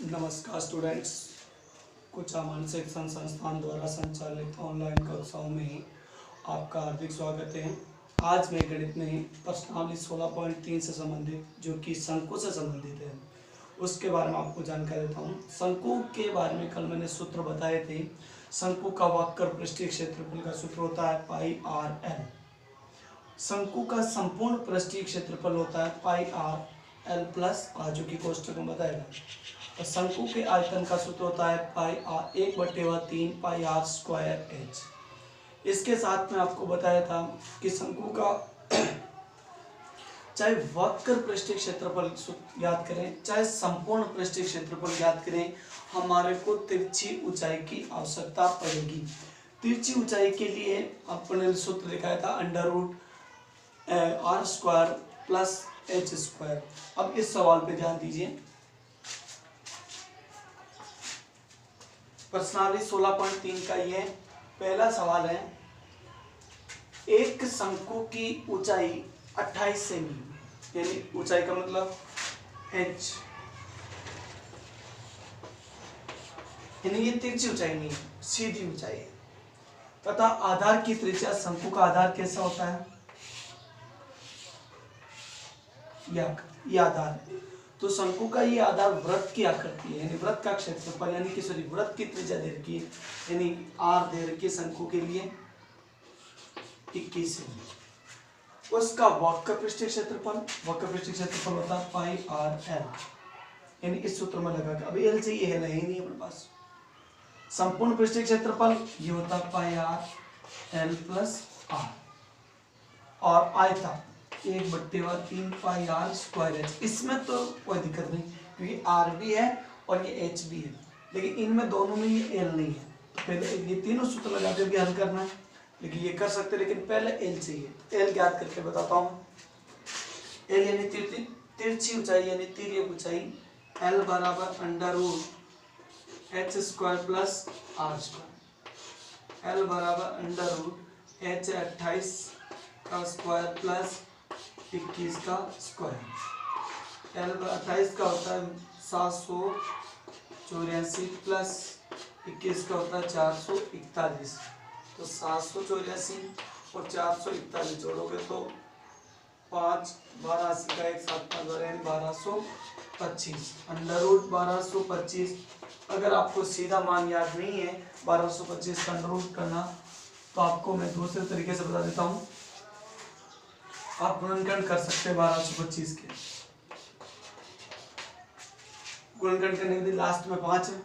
नमस्कार स्टूडेंट्स। कुछ शिक्षण संस्थान द्वारा संचालित ऑनलाइन कक्षाओं में आपका हार्दिक स्वागत है। आज मैं गणित में प्रश्नावली 16.3 से संबंधित जो कि शंकु से संबंधित है उसके बारे में आपको जानकारी देता हूँ। शंकु के बारे में कल मैंने सूत्र बताए थे। शंकु का वक्र पृष्ठीय क्षेत्रफल का सूत्र होता है पाई आर एल। शंकु का संपूर्ण पृष्ठीय क्षेत्रफल होता है pi R L plus are, जो कि कोष्ठक में बताएगा। तो शंकु के आयतन का सूत्र होता है pi r 1/3 pi r square h. इसके साथ में आपको बताया था कि शंकु का चाहे वक्र पृष्ठीय क्षेत्रफल याद करें चाहे संपूर्ण पृष्ठीय क्षेत्रफल याद करें, हमारे को तिरछी ऊंचाई की आवश्यकता पड़ेगी। तिरछी ऊंचाई के लिए अपने सूत्र दिखाया था √r square plus H square. अब इस सवाल पे ध्यान दीजिए। प्रश्नावली 16.3 का ये पहला सवाल है। एक शंकु की ऊंचाई 28 सेमी, यानी ऊंचाई का मतलब h, यानी ये तिरछी ऊंचाई नहीं सीधी ऊंचाई है, तथा आधार की त्रिज्या, शंकु का आधार कैसा होता है, ये आधार। तो शंकु का ये आधार वृत्त की आकृति है, यानी वृत्त का क्षेत्रफल, यानी कि सॉरी वृत्त की त्रिज्या दे रखी है, यानी r दे रखी है शंकु के लिए 21 है। उसका वक्र पृष्ठीय क्षेत्रफल होता है पाई आर एल, यानी इस सूत्र में लगा के। अभी एल चाहिए है नहीं अपने पास। संपूर्ण पृष्ठीय क्षेत्रफल ये होता है pi R L plus are, और आयता 1/3 पाई आर स्क्वायर एच। इसमें तो कोई दिक्कत नहीं क्योंकि आर भी है और ये एच भी है, लेकिन इनमें दोनों में ये एल नहीं है। तो पहले ये तीनों सूत्र लगा के हल करना है, लेकिन ये कर सकते, लेकिन पहले एल चाहिए। एल ज्ञात करके बताता हूँ। एल यानी तिरछी ऊंचाई यानी तिर्यक ऊंचाई, एल बराबर √h square plus are square. L बराबर √h 28 का स्क्वायर प्लस 21 का स्क्वायर। एल 28 का होता है 784 प्लस 21 का होता है 441। तो 784 और 441 जोड़ोगे तो 5 12 80 का 1 7 5 12 यानी 1225। √1225। अगर आपको सीधा मान याद नहीं है 1225 का अंडर करना, तो आपको मैं दूसरे तरीके से बता देता हूँ। आप गुणनखंड कर सकते हैं 1225 के। गुणनखंड करने के लिए लास्ट में 5 है,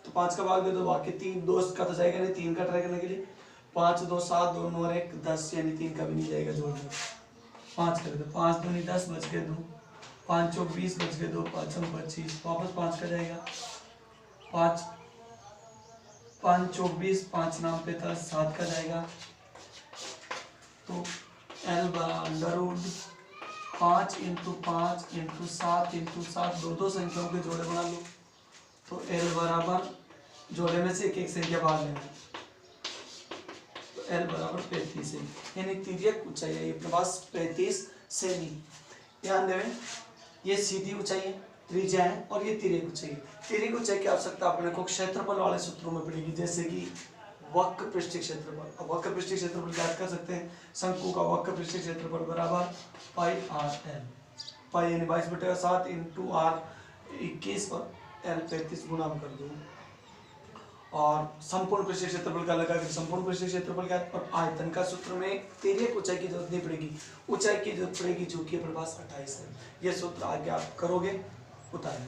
तो 5 का भाग दे दो, बाकी 3 2 का तो जाएगा नहीं, 3 का ट्राई करने के लिए 5 2 7 2 9 1 10, यानी 3 का भी नहीं जाएगा जोड़ने। 5 कर दो, 5 2 नहीं 10 बच गए 2, 5 चौक 20 बच गए 2, 5 25 वापस 5 का जाएगा। 5 चौक 20, 5 नाम पे था 7 का जाएगा। तो एल बराबर 5 × 5 × 7 × 7 दो संख्याओं के जोड़े बना लो। तो एल बराबर जोड़े में से एक संख्या बाहर लेना, तो एल बराबर 35 सेमी, यानी तिर्यक ऊंचाई है अपने पास 35 सेमी। ध्यान देवें, ये सीधी ऊंचाई है, त्रिज्या है, और ये तिर्यक ऊंचाई है। तिर्यक ऊंचाई की आवश्यकता अपने को क्षेत्रफल वाले सूत्रों में पड़ेगी, जैसे कि वक्र पृष्ठीय क्षेत्रफल। अब वक्र पृष्ठीय क्षेत्रफल याद कर सकते हैं। शंकु का वक्र पृष्ठीय क्षेत्रफल बराबर पाई आर एल। पाई यानी 22/7 × आर 21 और एल 35 गुणा कर दो, और संपूर्ण पृष्ठीय क्षेत्रफल का लगा के संपूर्ण पृष्ठीय क्षेत्रफल का, और आयतन का सूत्र में तिर्यक ऊंचाई की जरूरत नहीं पड़ेगी, ऊंचाई की जरूरत पड़ेगी जो कि अपने पास 28 है। यह सूत्र आगे आप करोगे उतारें।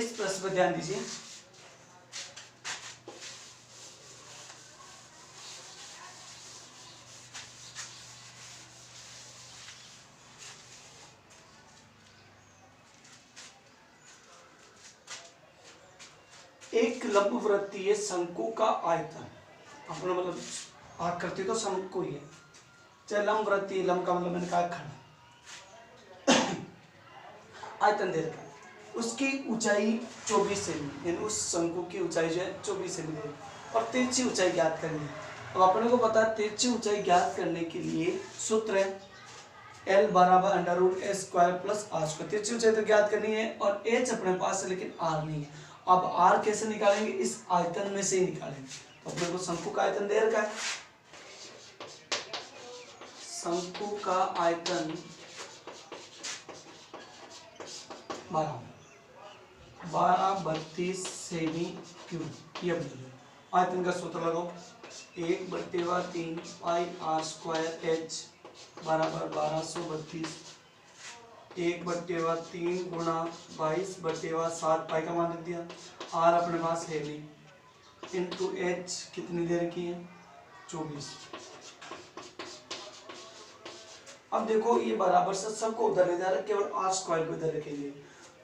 इस प्रश्न पर ध्यान दीजिए। एक लंबवृत्तीय शंकु का आयतन, अपना मतलब आकृति तो शंकु ही है, चाहे लंबवृत्तीय, लंब का मतलब मैंने कहा खंड, आयतन दे रखा है, उसकी ऊंचाई 24 सेमी, यानी उस शंकु की ऊंचाई जो है 24 सेमी है और तिरछी ऊंचाई ज्ञात करनी है। अब अपने को पता है तिरछी ऊंचाई ज्ञात करने के लिए सूत्र है L बराबर √a² प्लस r²। तिरछी ऊंचाई तो ज्ञात करनी है और h अपने पास है लेकिन r नहीं है। अब r कैसे निकालेंगे, इस आयतन में से ही निकालेंगे। तो अपने को शंकु का आयतन दे रखा है, शंकु का आयतन 12 सेमी क्यूब। ये आयतन का सूत्र लगाओ, 1/3 पाई r² h बराबर 1232, 1/3 गुणा 22/7 पाई का मान लिख दिया। r अपने पास है नहीं, इंटू h कितनी देर की है 24। अब देखो ये बराबर से सबको उधर ले जा रहा है, केवल r² को इधर रखेंगे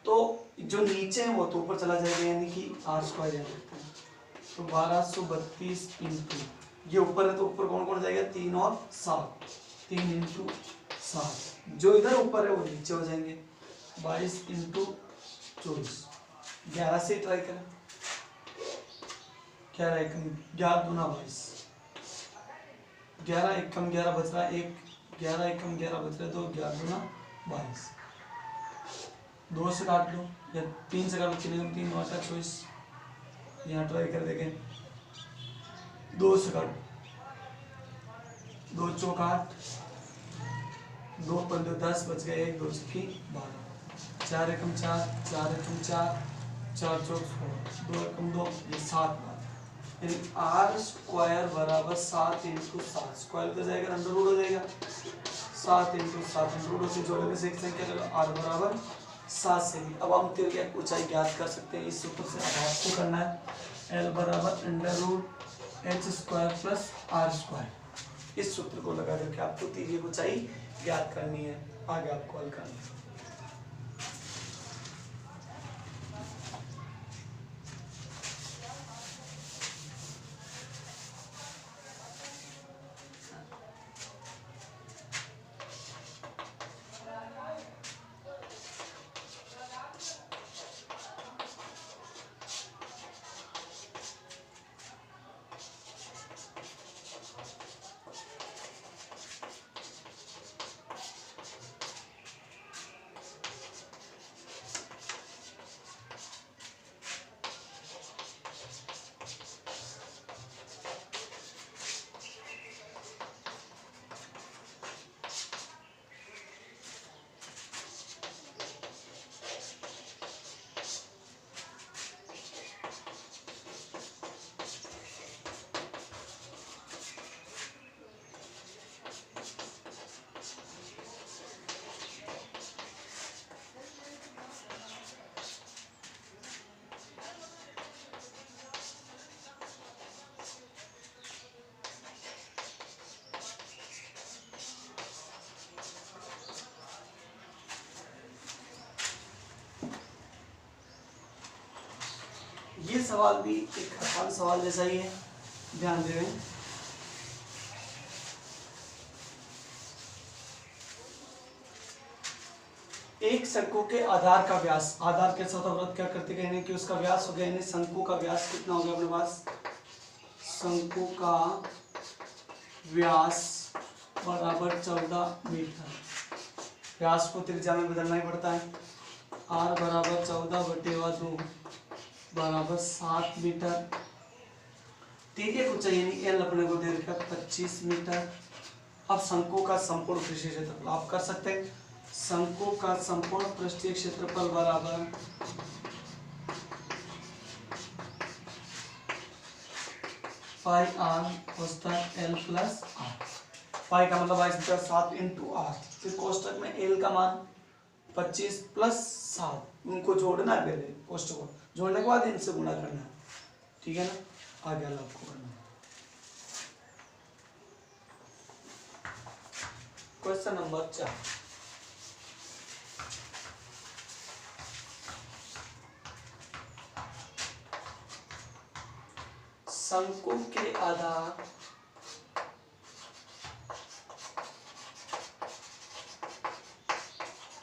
तो जो नीचे है वो तो ऊपर चला जाएगा, यानी कि r² यहाँ रखते हैं। तो 1232 इंटू ये ऊपर है तो ऊपर कौन कौन जाएगा, 3 और 7, 3 इंटू 7, जो इधर ऊपर है वो नीचे हो जाएंगे। 22 इंटू 24, 11 से ट्राई करें, 11 एकम 11 दूना 22, 11 एकम 11 बच रहा है 1, 11 एकम 11 बच रहा है 2, 11 दूना 22, 2 से काट लो या 3 से काट लो, 3 9 24, यहाँ ट्राई कर देंगे, 2 से काट, 2 चौक 8, 2 पंद्रह 10 बच गए, 1 2 की 12, 4 एकम 4, 4 एकम 4, 4 चौक 16, 2 एकम 2, ये 7 बार, यानी r² बराबर 7 इंटू 7, स्क्वायर कर जाएगा अंडर रूट हो जाएगा, 7 इंटू 7 अंडर रूट से जोड़ने से एक संख्या लेगा r बराबर 7 सेमी। अब हम तिर्यक की ऊंचाई ज्ञात कर सकते हैं इस सूत्र से। अब आपको करना है L बराबर √h² प्लस r², इस सूत्र को लगा करके आपको तिर्यक ऊंचाई ज्ञात करनी है, आगे आपको हल करना है। ये सवाल भी एक आसान सवाल जैसा ही है, ध्यान दें। एक शंकु के आधार का व्यास, आधार के साथ वृत्त क्या करते कहने कि उसका व्यास हो गया, यानी शंकु का व्यास कितना हो गया अपने पास, शंकु का व्यास बराबर 14 मीटर। व्यास को त्रिज्या में बदलना ही पड़ता है, r बराबर 14/2 बराबर 7 मीटर। तिर्यक ऊंचाई यानी L अपने को दे रखा 25 मीटर। अब शंकु का संपूर्ण पृष्ठीय क्षेत्रफल आप कर सकते हैं, शंकु का संपूर्ण पृष्ठीय क्षेत्रफल बराबर पाई r कोष्ठक L प्लस r। पाई का मतलब 7 इंटू r, फिर कोष्ठक में L का मान 25 प्लस 7, उनको जोड़ना है पहले, पोस्ट को जोड़ने के बाद इनसे गुणा करना है, ठीक है ना। आगे वाला आपको करना है। क्वेश्चन नंबर 4, शंकु के आधार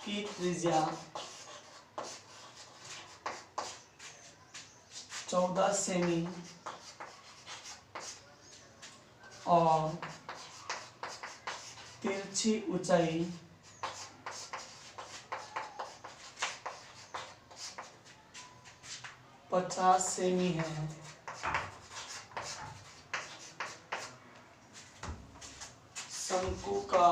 की त्रिज्या 14 सेमी और तिरछी ऊंचाई 50 सेमी है। शंकु का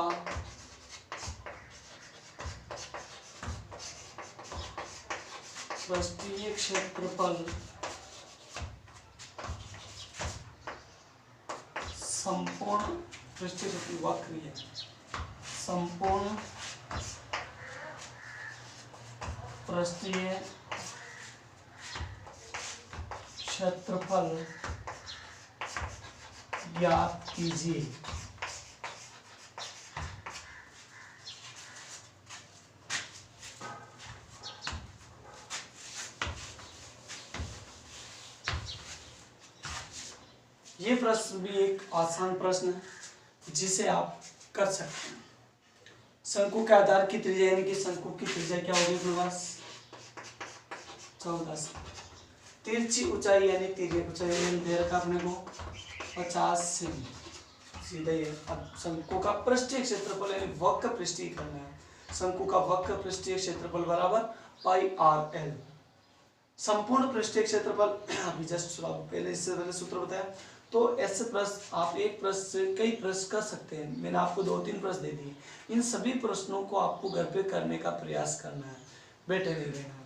पृष्ठीय क्षेत्रफल संपूर्ण पृष्ठीय वक्र है, संपूर्ण पृष्ठीय क्षेत्रफल ज्ञात कीजिए। ये प्रश्न भी एक आसान प्रश्न है जिसे आप कर सकते हैं। शंकु के आधार की त्रिज्या यानी कि शंकु की त्रिज्या क्या होगी अपने पास 14, तिरछी ऊंचाई यानी तिर्यक ऊंचाई दे रखा अपने को 50 सेमी, सीधा ये। अब शंकु का पृष्ठीय क्षेत्रफल यानी वक्र पृष्ठीय करना है। शंकु का वक्र पृष्ठीय क्षेत्रफल बराबर पाई आर एल। संपूर्ण पृष्ठीय क्षेत्रफल अभी जस्ट पहले इससे पहले सूत्र बताया। तो ऐसे प्रश्न आप एक प्रश्न से कई प्रश्न कर सकते हैं। मैंने आपको 2-3 प्रश्न दे दिए, इन सभी प्रश्नों को आपको घर पे करने का प्रयास करना है, बैठे नहीं रहना है।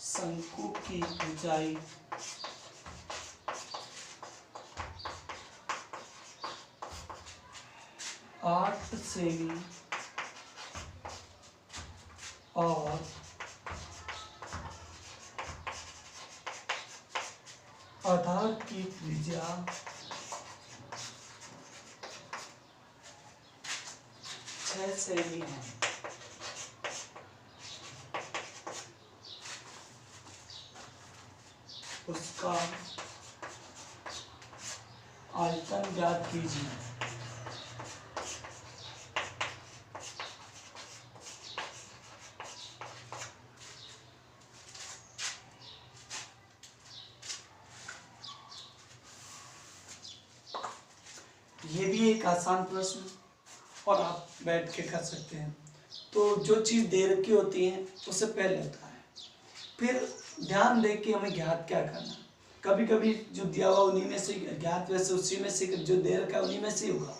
शंकु की ऊंचाई 8 सेमी और आधार की त्रिज्या 6 सेमी है। उसका आयतन ज्ञात कीजिए। ये भी एक आसान प्रश्न और आप बैठ के कर सकते हैं। तो जो चीज़ दे रखी होती है उससे पहले होता है, फिर ध्यान दे के हमें ज्ञात क्या करना। कभी कभी जो दिया हुआ उन्हीं में से ज्ञात, वैसे उसी में से जो दे रखा है उन्हीं में से होगा।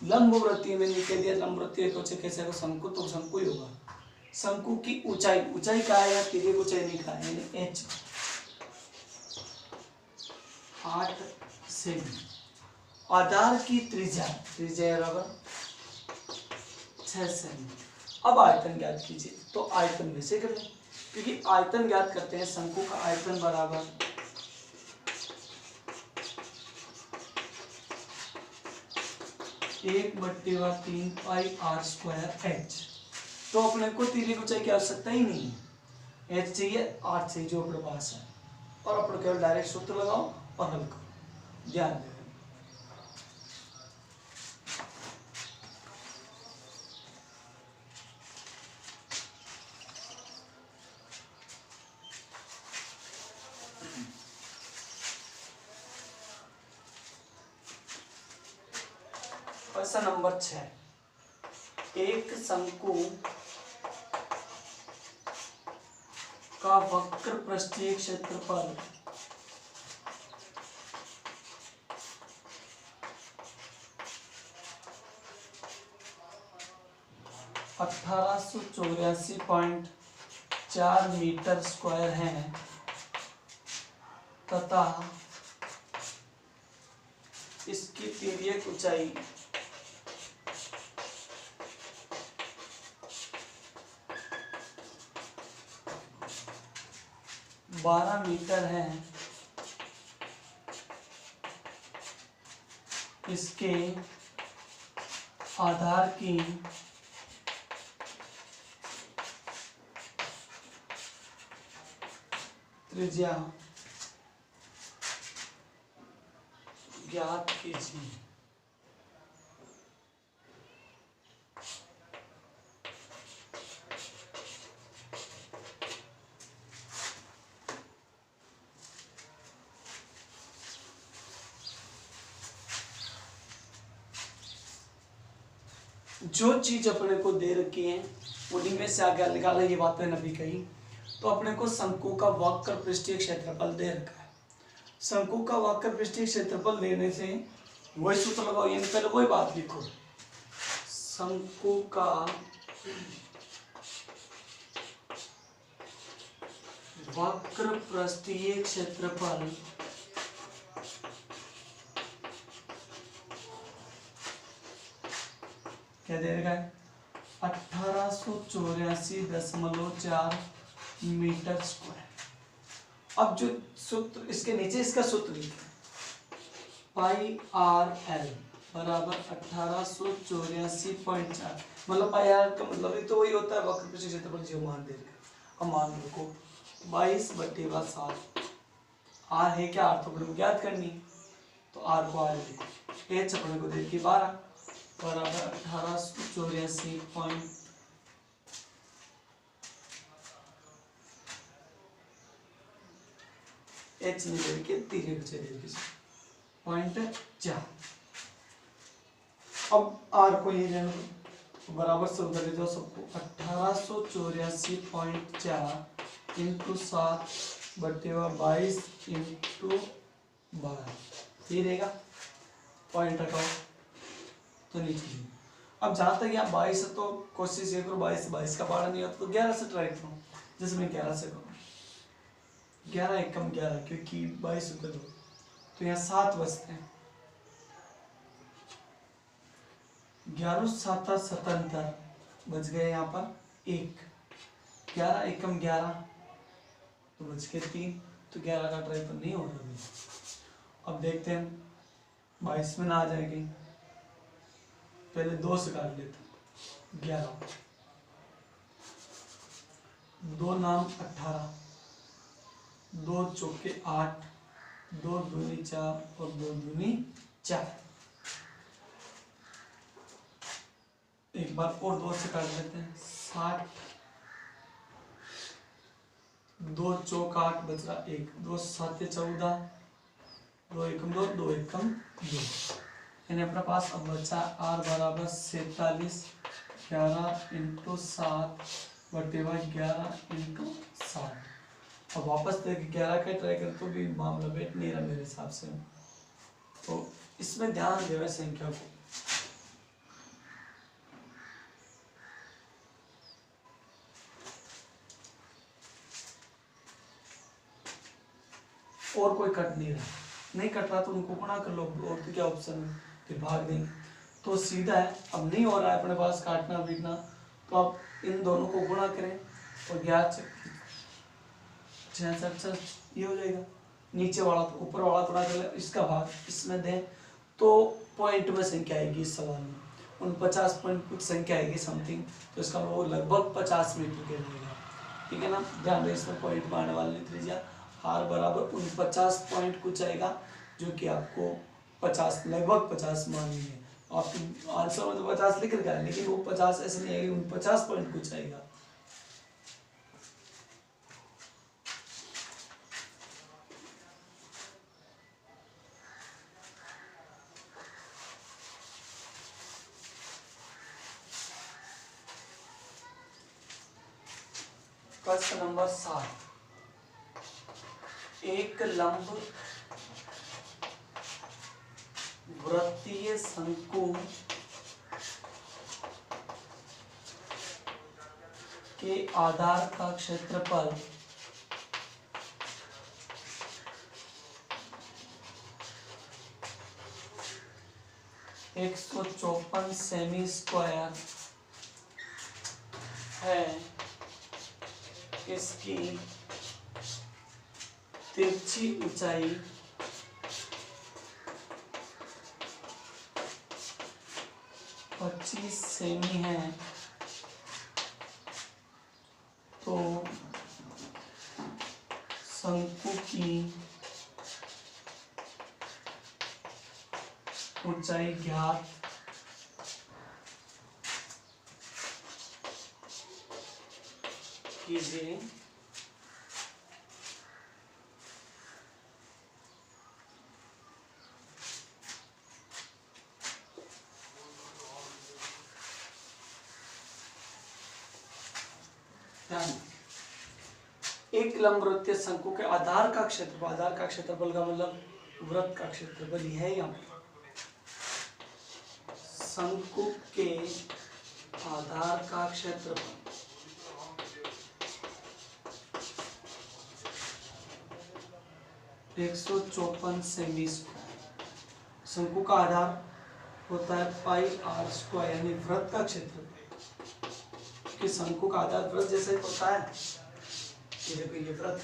लंबवृत्तीय मैंने कह दिया, लंबवृत्तीय कैसे हो, शंकु तो शंकु ही होगा। शंकु की ऊंचाई, ऊंचाई का है या तिर्यक ऊंचाई नहीं का है, यानी एच 8 सेमी। आधार की त्रिज्या, त्रिज्या बराबर 6 सेमी। अब आयतन ज्ञात कीजिए। तो आयतन वैसे कर लें, क्योंकि आयतन ज्ञात करते हैं। शंकु का आयतन बराबर 1/3 पाई आर स्क्वायर एच। तो अपने को तिर्यक ऊंचाई की आवश्यकता ही नहीं है, एच चाहिए, 8 चाहिए जो अपने पास है। और अपने केवल डायरेक्ट सूत्र लगाओ और हल करो। ध्यान दें, क्वेश्चन नंबर 6। एक शंकु का वक्र पृष्ठीय क्षेत्रफल (1884.4 मीटर स्क्वायर है तथा इसकी तिर्यक ऊंचाई 12 मीटर है। इसके आधार की त्रिज्या ज्ञात कीजिए। जो चीज अपने को दे रखी है उन्हीं में से आगे निकाला, ये बात मैंने अभी कही। तो अपने को शंकु का वक्र पृष्ठीय क्षेत्रफल दे रखा है। शंकु का वक्र पृष्ठीय क्षेत्रफल देने से वही सूत्र लगाओ, यानी पहले वही बात लिखो। शंकु का वक्र पृष्ठीय क्षेत्रफल क्या दे रखा है? 1884.4 मीटर स्क्वायर। अब जो सूत्र इसके नीचे इसका सूत्र लिखा है, पाई आर एल बराबर 1884.4, मतलब पाई आर का मतलब ही तो वही होता है वक्र पृष्ठीय क्षेत्रफल जो मान दे रखा है। अब मान रखो 22/7। आर है क्या? आर तो अपने को ज्ञात करनी है, तो आर को आर लिखो। एच अपने को देखिए 12 बराबर 1884 एच निकल के 3.4। अब आर को ये लेना तो बराबर से उधर ले जाओ सबको। 1884.4 इंटू 7/22 इंटू 12, ये रहेगा। पॉइंट हटाओ तो नीचे। अब जहां तक यहाँ 22 है तो कोशिश ये करो 22 का पारा नहीं होता तो 11 से ट्राई करो। जैसे मैं 11 से करूँ, 11 एकम 11, क्योंकि 22 ऊपर 2 तो यहाँ 7 बचते हैं। 11 7 77 बच गए यहाँ पर 1। 11 एकम 11 तो बच के 3, तो 11 का ट्राई पर नहीं हो रहा। अब देखते हैं 22 में ना आ जाएगी, पहले 2 से काट लेते। 11 2 नाम 18, 2 चौके 8, 2 दूनी 4 और 2 दूनी 4। एक बार और 2 से काट लेते हैं। 60, 2 चौक 8 बच रहा 1, 2 7 14, 2 एकम 2, 2 एकम 2। यानी अपने पास अब बचा आर बराबर 47 11 इंटू 7/11 इंटू 7। अब वापस देख 11 का ट्राई कर तो भी मामला बैठ नहीं रहा मेरे हिसाब से। तो इसमें ध्यान देवे संख्या को। और कोई कट नहीं रहा, नहीं कट रहा तो उनको गुणा कर लो। और तो क्या ऑप्शन है, फिर भाग देंगे तो सीधा है। अब नहीं हो रहा है अपने पास काटना बीटना, तो अब इन दोनों को गुणा करें और 11 66 ये हो जाएगा। नीचे वाला तो ऊपर वाला गुणा कर ले, इसका भाग इसमें दें तो पॉइंट में संख्या आएगी इस सवाल में। 49 पॉइंट कुछ संख्या आएगी समथिंग, तो इसका वो लगभग 50 मीटर के रहेगा। ठीक है ना, ध्यान रहे इसमें पॉइंट में आने वाली त्रिज्या आर बराबर 49 पॉइंट कुछ आएगा, जो कि आपको 50 लगभग 50 माननी है। आपके आंसर में तो 50 लिख रखा है, लेकिन वो 50 ऐसे नहीं आएगी, 49 पॉइंट कुछ आएगा। प्रश्न नंबर 7। एक लंब वृत्तीय शंकु के आधार का क्षेत्रफल 154 सेमी स्क्वायर है। इसकी तिरछी ऊंचाई 25 सेमी है, तो शंकु की ऊंचाई ज्ञात कीजिए। एक लंब वृत्तीय शंकु के आधार का क्षेत्रफल, आधार का क्षेत्रफल का मतलब वृत्त का क्षेत्रफल ही है। यहाँ शंकु के आधार का क्षेत्रफल 154 सेमी स्क्वायर। शंकु का आधार होता है पाई आर स्क्वायर, यानी वृत्त का क्षेत्रफल। कि शंकु का आधार वृत्त जैसा ही होता है। ये देखो ये वृत्त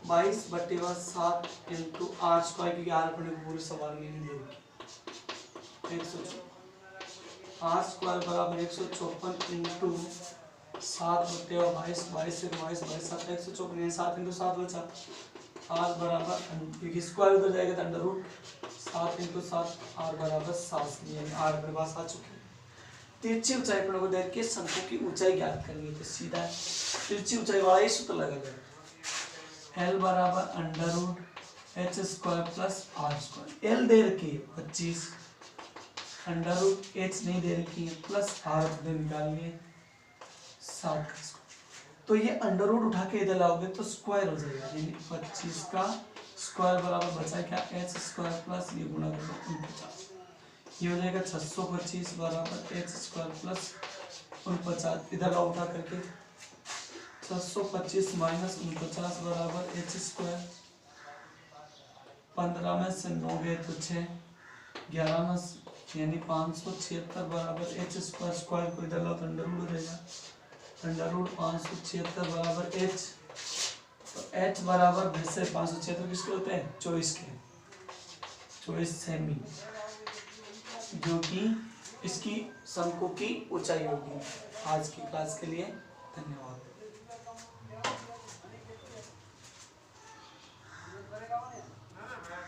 22/7 इंटू आर स्क्वायर, क्योंकि आर अपने को पूरे सवाल में नहीं दे रखी। 154 आर स्क्वायर बराबर 154 इंटू 7/22, 22 से 22, 7 154, 7 इंटू 7 बचा। आर बराबर, क्योंकि स्क्वायर उधर जाएगा तो अंडर रूट 7 इंटू 7, आर बराबर 7, यानी आर अपने पास आ चुके हैं। तिरछी ऊंचाई अपने को देख के शंकु की ऊंचाई ज्ञात करनी है, तो सीधा तिरछी ऊंचाई वाला ही सूत्र लगाएगा। एल बराबर under root h square plus are square. L दे रखी है 25, अंडर रूट एच नहीं दे रखी है, प्लस आर अपने निकाल लिए 7 का स्क्वायर। तो ये अंडर रूट उठा के इधर लाओगे तो स्क्वायर हो जाएगा, यानी 25 का स्क्वायर बराबर बचा क्या, एच स्क्वायर प्लस ये गुणा कर दो 49। ये हो जाएगा 625 बराबर एच स्क्वायर प्लस 49। इधर का उठा करके 625 माइनस 49 बराबर एच स्क्वायर। 15 में से 9 गए तो 6, 11 में यानी 576 बराबर एच स्क्वायर। स्क्वायर को इधर लाओ तो अंडर रूट हो जाएगा, अंडर रूट 576 बराबर एच। तो एच बराबर वैसे 576 किसके होते हैं, 24 के, 24 सेमी, जो कि इसकी शंकु की ऊंचाई होगी। आज की क्लास के लिए धन्यवाद।